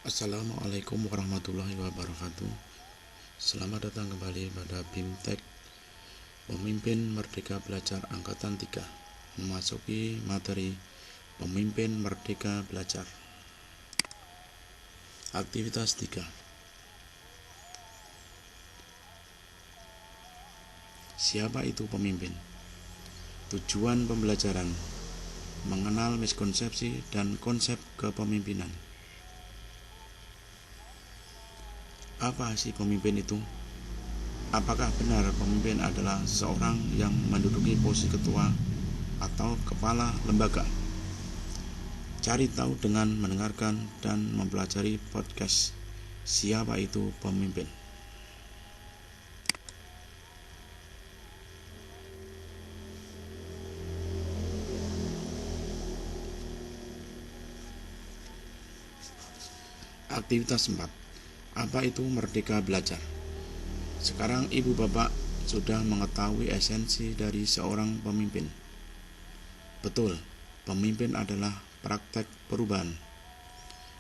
Assalamualaikum warahmatullahi wabarakatuh. Selamat datang kembali pada BIMTEK Pemimpin Merdeka Belajar Angkatan 3, memasuki materi Pemimpin Merdeka Belajar. Aktivitas 3. Siapa itu pemimpin? Tujuan pembelajaran: mengenal miskonsepsi dan konsep kepemimpinan. Apa sih pemimpin itu? Apakah benar pemimpin adalah seseorang yang menduduki posisi ketua atau kepala lembaga? Cari tahu dengan mendengarkan dan mempelajari podcast Siapa itu Pemimpin. Aktivitas 4. Apa itu merdeka belajar? Sekarang ibu bapak sudah mengetahui esensi dari seorang pemimpin. Betul, pemimpin adalah praktek perubahan.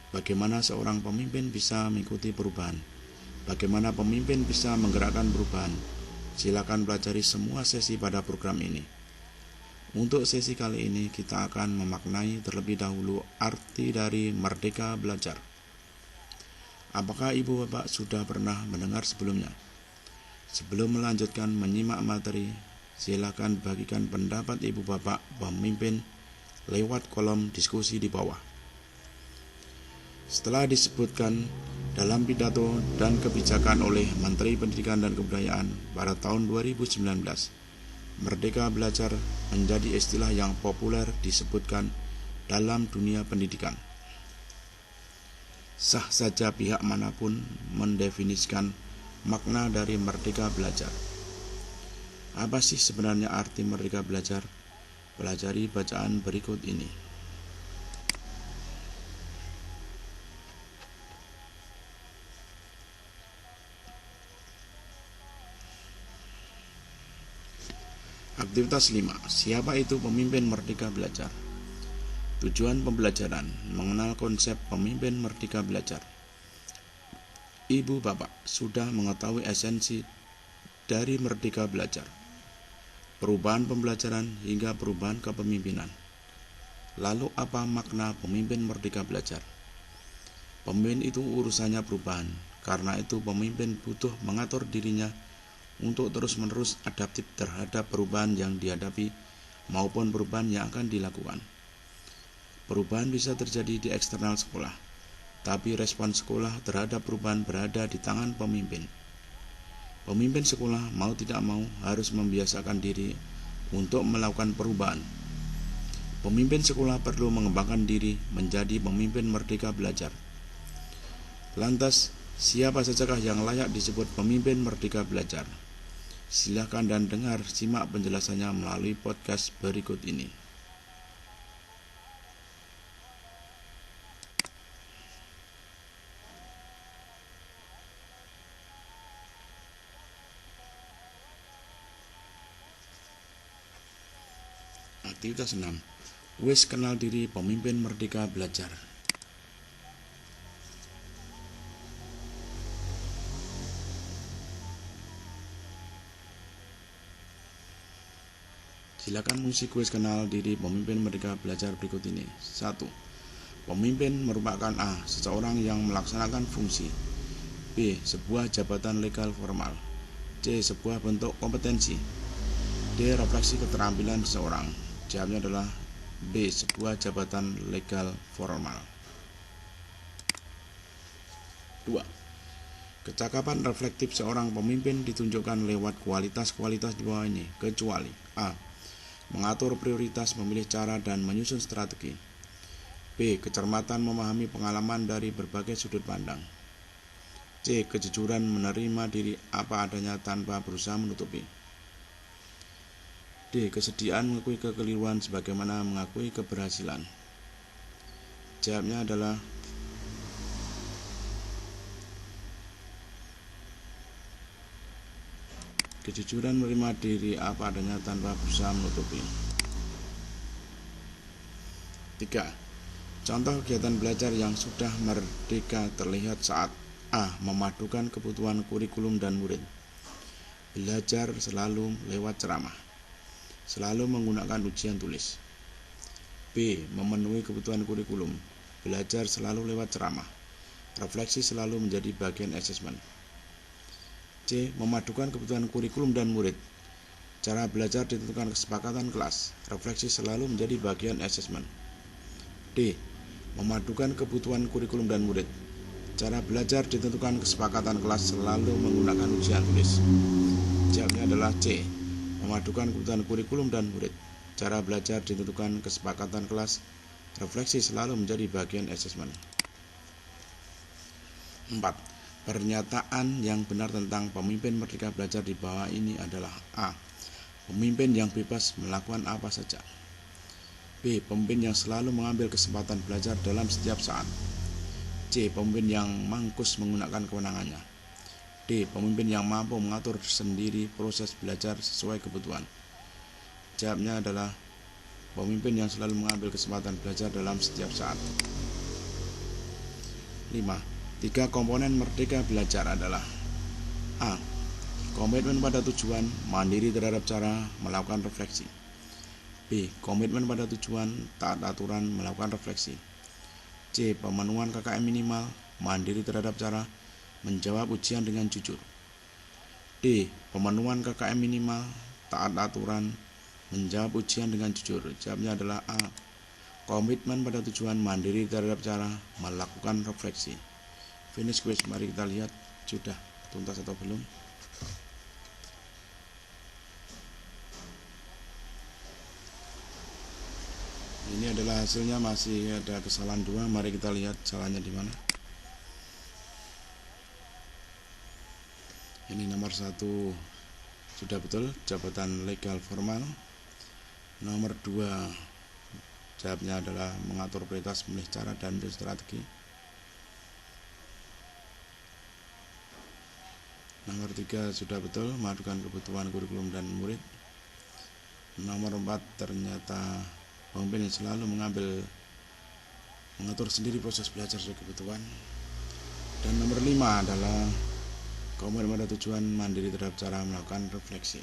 Bagaimana seorang pemimpin bisa mengikuti perubahan? Bagaimana pemimpin bisa menggerakkan perubahan? Silakan pelajari semua sesi pada program ini. Untuk sesi kali ini kita akan memaknai terlebih dahulu arti dari merdeka belajar. Apakah ibu bapak sudah pernah mendengar sebelumnya? Sebelum melanjutkan menyimak materi, silakan bagikan pendapat ibu bapak pemimpin lewat kolom diskusi di bawah. Setelah disebutkan dalam pidato dan kebijakan oleh Menteri Pendidikan dan Kebudayaan pada tahun 2019, merdeka belajar menjadi istilah yang populer disebutkan dalam dunia pendidikan. Sah saja pihak manapun mendefinisikan makna dari merdeka belajar. Apa sih sebenarnya arti merdeka belajar? Pelajari bacaan berikut ini. Aktivitas 5. Siapa itu pemimpin merdeka belajar? Tujuan pembelajaran: mengenal konsep pemimpin merdeka belajar. Ibu bapak sudah mengetahui esensi dari merdeka belajar, perubahan pembelajaran hingga perubahan kepemimpinan. Lalu apa makna pemimpin merdeka belajar? Pemimpin itu urusannya perubahan. Karena itu pemimpin butuh mengatur dirinya untuk terus-menerus adaptif terhadap perubahan yang dihadapi maupun perubahan yang akan dilakukan. Perubahan bisa terjadi di eksternal sekolah, tapi respon sekolah terhadap perubahan berada di tangan pemimpin. Pemimpin sekolah mau tidak mau harus membiasakan diri untuk melakukan perubahan. Pemimpin sekolah perlu mengembangkan diri menjadi pemimpin merdeka belajar. Lantas, siapa sajakah yang layak disebut pemimpin merdeka belajar? Silakan dan dengar simak penjelasannya melalui podcast berikut ini. Aktivitas 6. Wis kenal diri pemimpin merdeka belajar. Silakan mengisi kuis kenal diri pemimpin merdeka belajar berikut ini. 1. Pemimpin merupakan A. Seseorang yang melaksanakan fungsi. B. Sebuah jabatan legal formal. C. Sebuah bentuk kompetensi. D. Refleksi keterampilan seseorang. Jawabnya adalah B. Sebuah jabatan legal formal. 2. Kecakapan reflektif seorang pemimpin ditunjukkan lewat kualitas-kualitas di bawah ini, kecuali A. Mengatur prioritas, memilih cara, dan menyusun strategi. B. Kecermatan memahami pengalaman dari berbagai sudut pandang. C. Kejujuran menerima diri apa adanya tanpa berusaha menutupi. D. Kesediaan mengakui kekeliruan sebagaimana mengakui keberhasilan. Jawabnya adalah kejujuran menerima diri apa adanya tanpa berusaha menutupi. 3. Contoh kegiatan belajar yang sudah merdeka terlihat saat A. Memadukan kebutuhan kurikulum dan murid. Belajar selalu lewat ceramah. Selalu menggunakan ujian tulis. B. Memenuhi kebutuhan kurikulum. Belajar selalu lewat ceramah. Refleksi selalu menjadi bagian asesmen. C. Memadukan kebutuhan kurikulum dan murid. Cara belajar ditentukan kesepakatan kelas. Refleksi selalu menjadi bagian asesmen. D. Memadukan kebutuhan kurikulum dan murid. Cara belajar ditentukan kesepakatan kelas, selalu menggunakan ujian tulis. Jawabnya adalah C. Memadukan kebutuhan kurikulum dan murid. Cara belajar ditentukan kesepakatan kelas. Refleksi selalu menjadi bagian asesmen. 4. Pernyataan yang benar tentang pemimpin merdeka belajar di bawah ini adalah A. Pemimpin yang bebas melakukan apa saja. B. Pemimpin yang selalu mengambil kesempatan belajar dalam setiap saat. C. Pemimpin yang mangkus menggunakan kewenangannya. D. Pemimpin yang mampu mengatur sendiri proses belajar sesuai kebutuhan. Jawabnya adalah pemimpin yang selalu mengambil kesempatan belajar dalam setiap saat. 5. 3 komponen merdeka belajar adalah A. Komitmen pada tujuan, mandiri terhadap cara, melakukan refleksi. B. Komitmen pada tujuan, taat aturan, melakukan refleksi. C. Pemenuhan KKM minimal, mandiri terhadap cara, menjawab ujian dengan jujur. D. Pemenuhan KKM minimal, taat aturan, menjawab ujian dengan jujur. Jawabnya adalah A. Komitmen pada tujuan, mandiri terhadap cara, melakukan refleksi. Finish quiz, mari kita lihat sudah tuntas atau belum. Ini adalah hasilnya, masih ada kesalahan 2. Mari kita lihat salahnya di mana. Ini nomor 1 sudah betul, jabatan legal formal. Nomor 2 jawabnya adalah mengatur prioritas, memilih cara, dan strategi. Nomor 3 sudah betul, memadukan kebutuhan kurikulum dan murid. Nomor 4 ternyata pemimpin yang selalu mengatur sendiri proses belajar sesuai kebutuhan. Dan nomor 5 adalah komitmen pada tujuan, mandiri terhadap cara, melakukan refleksi.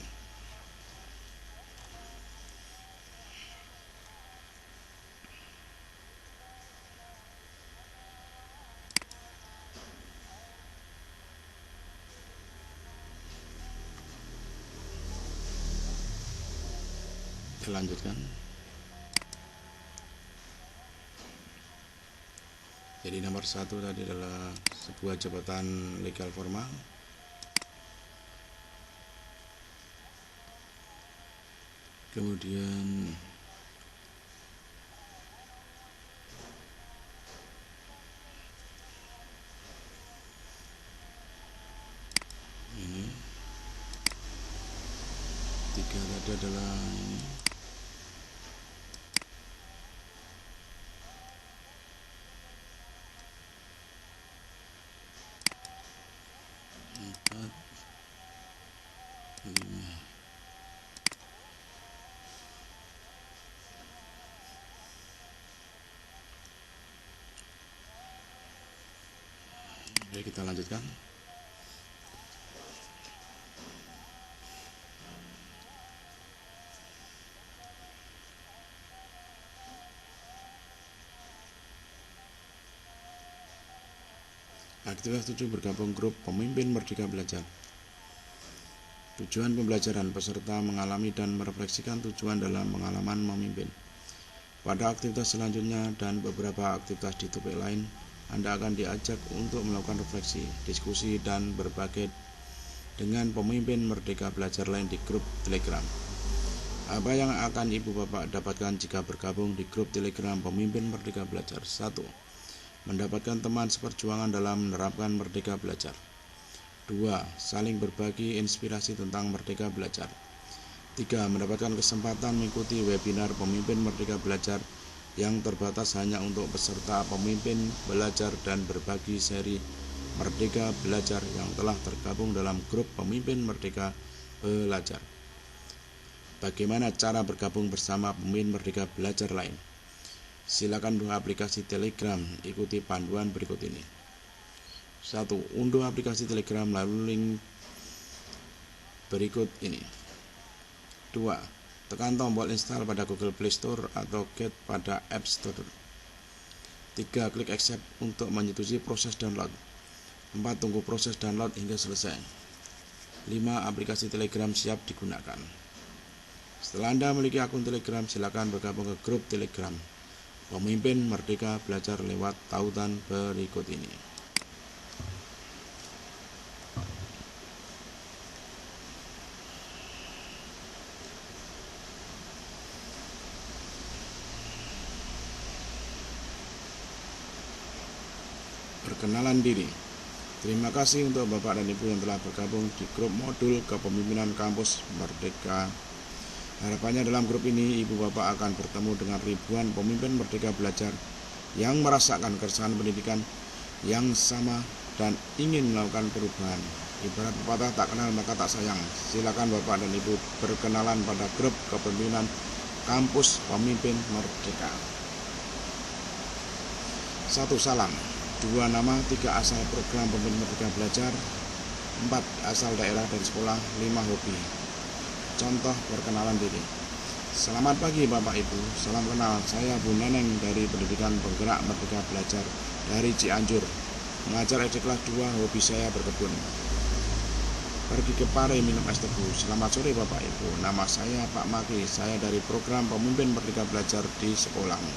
Kita lanjutkan. Jadi nomor 1 tadi adalah sebuah jabatan legal formal. Kemudian ini 3 tadi adalah ini. Oke, kita lanjutkan. Aktivitas 7, bergabung grup pemimpin merdeka belajar. Tujuan pembelajaran, peserta mengalami dan merefleksikan tujuan dalam pengalaman memimpin. Pada aktivitas selanjutnya dan beberapa aktivitas di topik lain, Anda akan diajak untuk melakukan refleksi, diskusi, dan berbagi dengan pemimpin merdeka belajar lain di grup Telegram. Apa yang akan Ibu Bapak dapatkan jika bergabung di grup Telegram pemimpin merdeka belajar? 1. Mendapatkan teman seperjuangan dalam menerapkan merdeka belajar. 2. Saling berbagi inspirasi tentang merdeka belajar. 3. Mendapatkan kesempatan mengikuti webinar pemimpin merdeka belajar yang terbatas hanya untuk peserta pemimpin belajar dan berbagi seri merdeka belajar yang telah tergabung dalam grup pemimpin merdeka belajar. Bagaimana cara bergabung bersama pemimpin merdeka belajar lain? Silakan unduh aplikasi Telegram, ikuti panduan berikut ini. 1. Unduh aplikasi Telegram melalui link berikut ini. 2. Tekan tombol install pada Google Play Store atau Get pada App Store. 3. Klik accept untuk menyetujui proses download. 4. Tunggu proses download hingga selesai. 5. Aplikasi Telegram siap digunakan. Setelah Anda memiliki akun Telegram, silakan bergabung ke grup Telegram Pemimpin Merdeka Belajar lewat tautan berikut ini. Perkenalan diri. Terima kasih untuk Bapak dan Ibu yang telah bergabung di grup modul kepemimpinan kampus Merdeka. Harapannya dalam grup ini Ibu Bapak akan bertemu dengan ribuan pemimpin Merdeka Belajar yang merasakan keresahan pendidikan yang sama dan ingin melakukan perubahan. Ibarat pepatah, tak kenal maka tak sayang. Silakan Bapak dan Ibu berkenalan pada grup kepemimpinan kampus Pemimpin Merdeka. 1. Salam. 2. Nama. 3. Asal program Pemimpin Merdeka Belajar. 4. Asal daerah dan sekolah. 5. Hobi. Contoh perkenalan diri. Selamat pagi Bapak Ibu, salam kenal, saya Bu Neneng dari Pendidikan Penggerak Merdeka Belajar dari Cianjur. Mengajar SD kelas 2, hobi saya berkebun. Pergi ke Pare minum es tebu. Selamat sore Bapak Ibu, nama saya Pak Maki, saya dari program Pemimpin Merdeka Belajar di sekolahmu.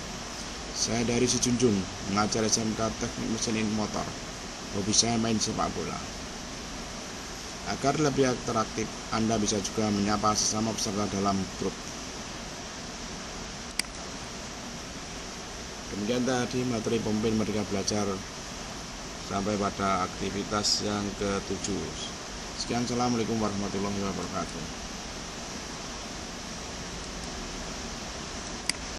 Saya dari Sijunjung, mengajar SMK Teknik Mesin Motor. Hobi saya main sepak bola. Agar lebih interaktif, Anda bisa juga menyapa sesama peserta dalam grup. Demikian tadi materi Pemimpin Merdeka Belajar sampai pada aktivitas yang ke-7. Sekian, assalamualaikum warahmatullahi wabarakatuh.